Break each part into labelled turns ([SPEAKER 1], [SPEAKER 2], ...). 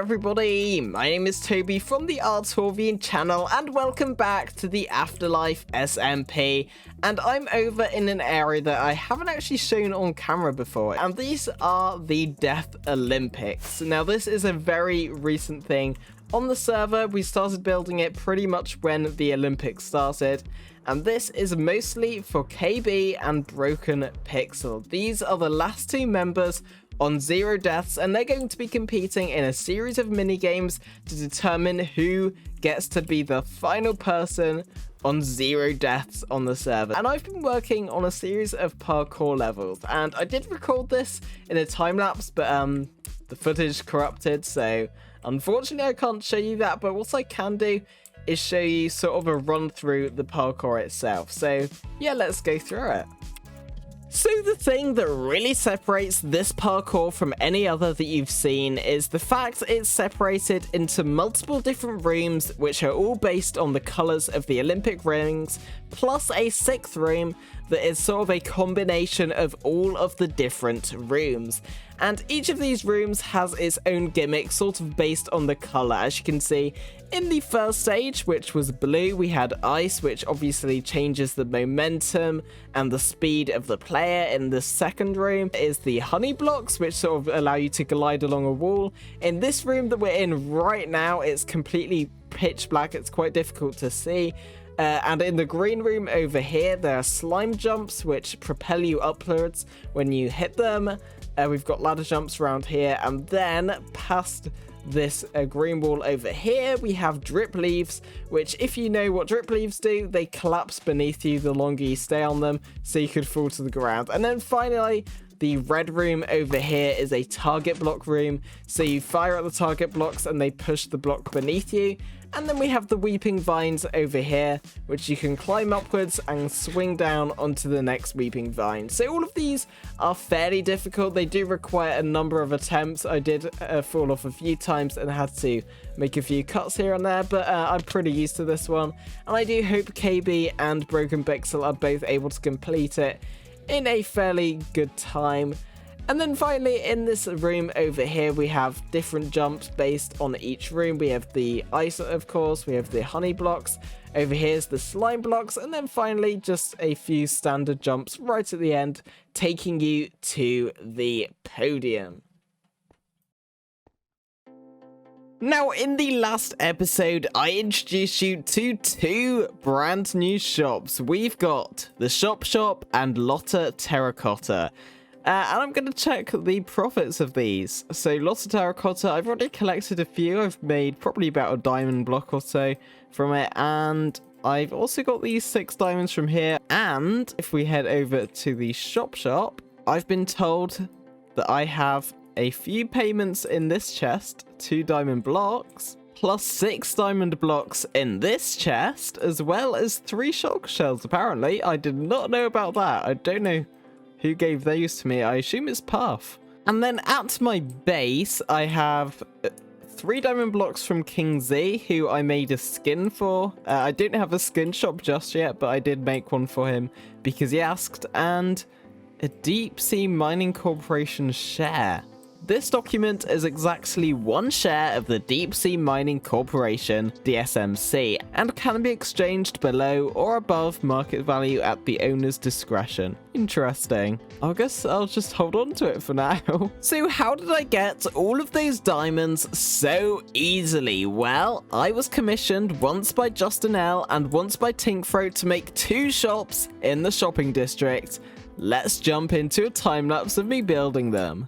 [SPEAKER 1] everybody, my name is Toby from the Artorvian channel and welcome back to the Afterlife SMP, and I'm over in an area that I haven't actually shown on camera before, and these are the Death Olympics. Now this is a very recent thing on the server. We started building it pretty much when the Olympics started, and this is mostly for KB and Broken Pixel. These are the last two members on 0 deaths, and they're going to be competing in a series of mini games to determine who gets to be the final person on 0 deaths on the server. And I've been working on a series of parkour levels, and I did record this in a time lapse, but the footage corrupted, so unfortunately I can't show you that. But what I can do is show you sort of a run through the parkour itself. So yeah, let's go through it. So the thing that really separates this parkour from any other that you've seen is the fact it's separated into multiple different rooms, which are all based on the colours of the Olympic rings, plus a 6th room that is sort of a combination of all of the different rooms. And each of these rooms has its own gimmick, sort of based on the colour. As you can see, in the first stage, which was blue, we had ice, which obviously changes the momentum and the speed of the player. In the second room is the honey blocks, which sort of allow you to glide along a wall. In this room that we're in right now, it's completely pitch black. It's quite difficult to see. And in the green room over here, there are slime jumps, which propel you upwards when you hit them. We've got ladder jumps around here, and then past this green wall over here, we have drip leaves, which, if you know what drip leaves do, they collapse beneath you the longer you stay on them, so you could fall to the ground. And then finally, the red room over here is a target block room, so you fire at the target blocks and they push the block beneath you. And then we have the weeping vines over here, which you can climb upwards and swing down onto the next weeping vine. So all of these are fairly difficult. They do require a number of attempts. I did fall off a few times and had to make a few cuts here and there, but I'm pretty used to this one. And I do hope KB and Broken Pixel are both able to complete it in a fairly good time. And then finally, in this room over here, we have different jumps based on each room. We have the ice, of course, we have the honey blocks, over here's the slime blocks, and then finally just a few standard jumps right at the end, taking you to the podium. Now, in the last episode, I introduced you to 2 brand new shops. We've got the Shop and Lotta Terracotta. And I'm going to check the profits of these. So Lotta Terracotta, I've already collected a few. I've made probably about a diamond block or so from it. And I've also got these 6 diamonds from here. And if we head over to the shop, I've been told that I have a few payments in this chest, 2 diamond blocks, plus 6 diamond blocks in this chest, as well as 3 shulker shells, apparently. I did not know about that. I don't know who gave those to me. I assume it's Puff. And then at my base, I have 3 diamond blocks from King Z, who I made a skin for. I don't have a skin shop just yet, but I did make one for him because he asked. And a Deep Sea Mining Corporation share. This document is exactly 1 share of the Deep Sea Mining Corporation, DSMC, and can be exchanged below or above market value at the owner's discretion. Interesting. I guess I'll just hold on to it for now. So how did I get all of those diamonds so easily? Well, I was commissioned once by Justin L and once by Tinkfro to make 2 shops in the shopping district. Let's jump into a time lapse of me building them.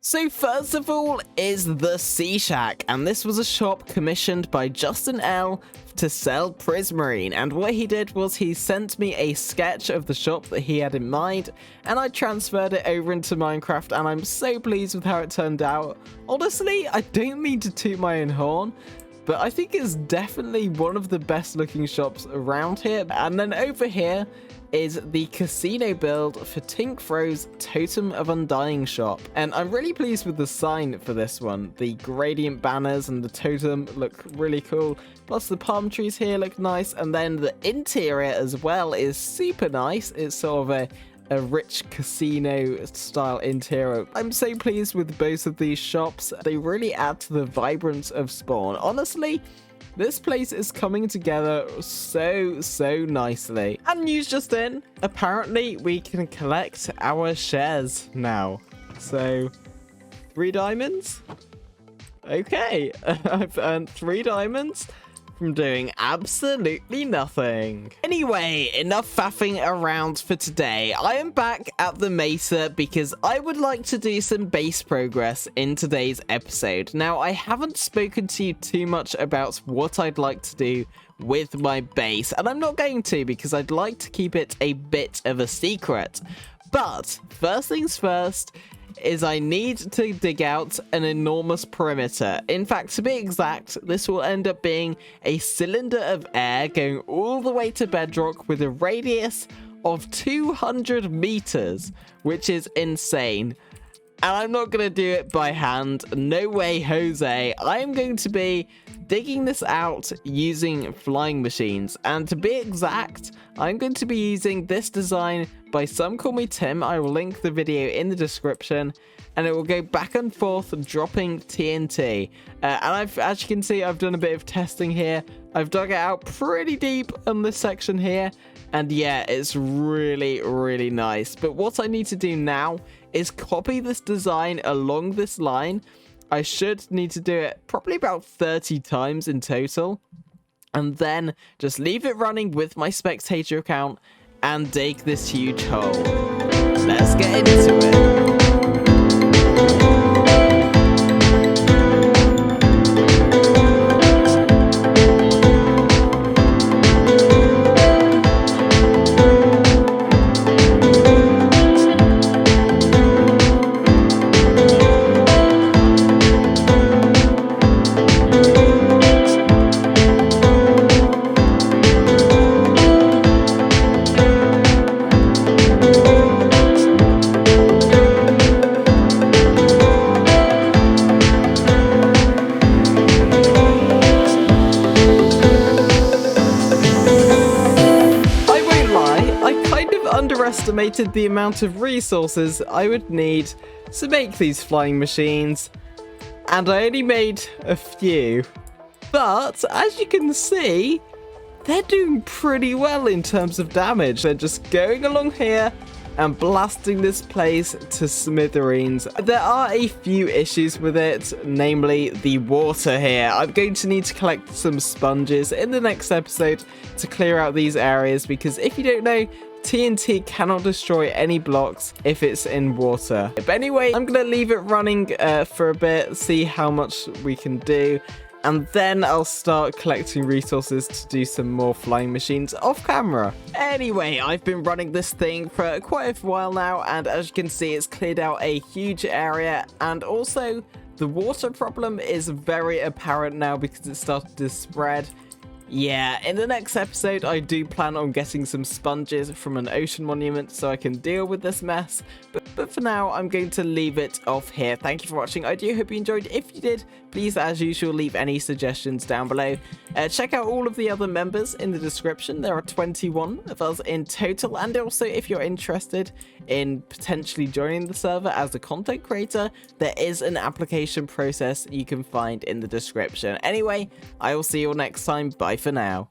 [SPEAKER 1] So first of all is the Sea Shack, and this was a shop commissioned by Justin L to sell Prismarine, and what he did was he sent me a sketch of the shop that he had in mind, and I transferred it over into Minecraft, and I'm so pleased with how it turned out. Honestly, I don't mean to toot my own horn, but I think it's definitely one of the best looking shops around here. And then over here is the casino build for Tinkfro's Totem of Undying shop, and I'm really pleased with the sign for this one. The gradient banners and the totem look really cool, plus the palm trees here look nice, and then the interior as well is super nice. It's sort of a rich casino style interior. I'm so pleased with both of these shops. They really add to the vibrance of Spawn. Honestly, this place is coming together so nicely. And news just in, apparently we can collect our shares now. So, 3 diamonds? Okay, I've earned 3 diamonds from doing absolutely nothing. Anyway, enough faffing around for today. I am back at the Mesa because I would like to do some base progress in today's episode. Now, I haven't spoken to you too much about what I'd like to do with my base, and I'm not going to because I'd like to keep it a bit of a secret. But first things first is I need to dig out an enormous perimeter. In fact, to be exact, this will end up being a cylinder of air going all the way to bedrock with a radius of 200 meters, which is insane. And I'm not going to do it by hand. No way, Jose. I am going to be digging this out using flying machines. And to be exact, I'm going to be using this design by Some Call Me Tim. I will link the video in the description. And it will go back and forth dropping TNT. And as you can see, I've done a bit of testing here. I've dug it out pretty deep on this section here. And yeah, it's really nice. But what I need to do now is copy this design along this line. I should need to do it probably about 30 times in total. And then just leave it running with my spectator account and dig this huge hole. Let's get into it. Underestimated the amount of resources I would need to make these flying machines, and I only made a few. But as you can see, they're doing pretty well in terms of damage. They're just going along here and blasting this place to smithereens. There are a few issues with it, namely the water here. I'm going to need to collect some sponges in the next episode to clear out these areas, because if you don't know, TNT cannot destroy any blocks if it's in water. But anyway, I'm going to leave it running for a bit, see how much we can do, and then I'll start collecting resources to do some more flying machines off camera. Anyway, I've been running this thing for quite a while now, and as you can see, it's cleared out a huge area, and also the water problem is very apparent now because it started to spread. Yeah, in the next episode, I do plan on getting some sponges from an ocean monument so I can deal with this mess. But for now, I'm going to leave it off here. Thank you for watching. I do hope you enjoyed. If you did, please, as usual, leave any suggestions down below. Check out all of the other members in the description. There are 21 of us in total. And also, if you're interested in potentially joining the server as a content creator, there is an application process you can find in the description. Anyway, I will see you all next time. Bye for now.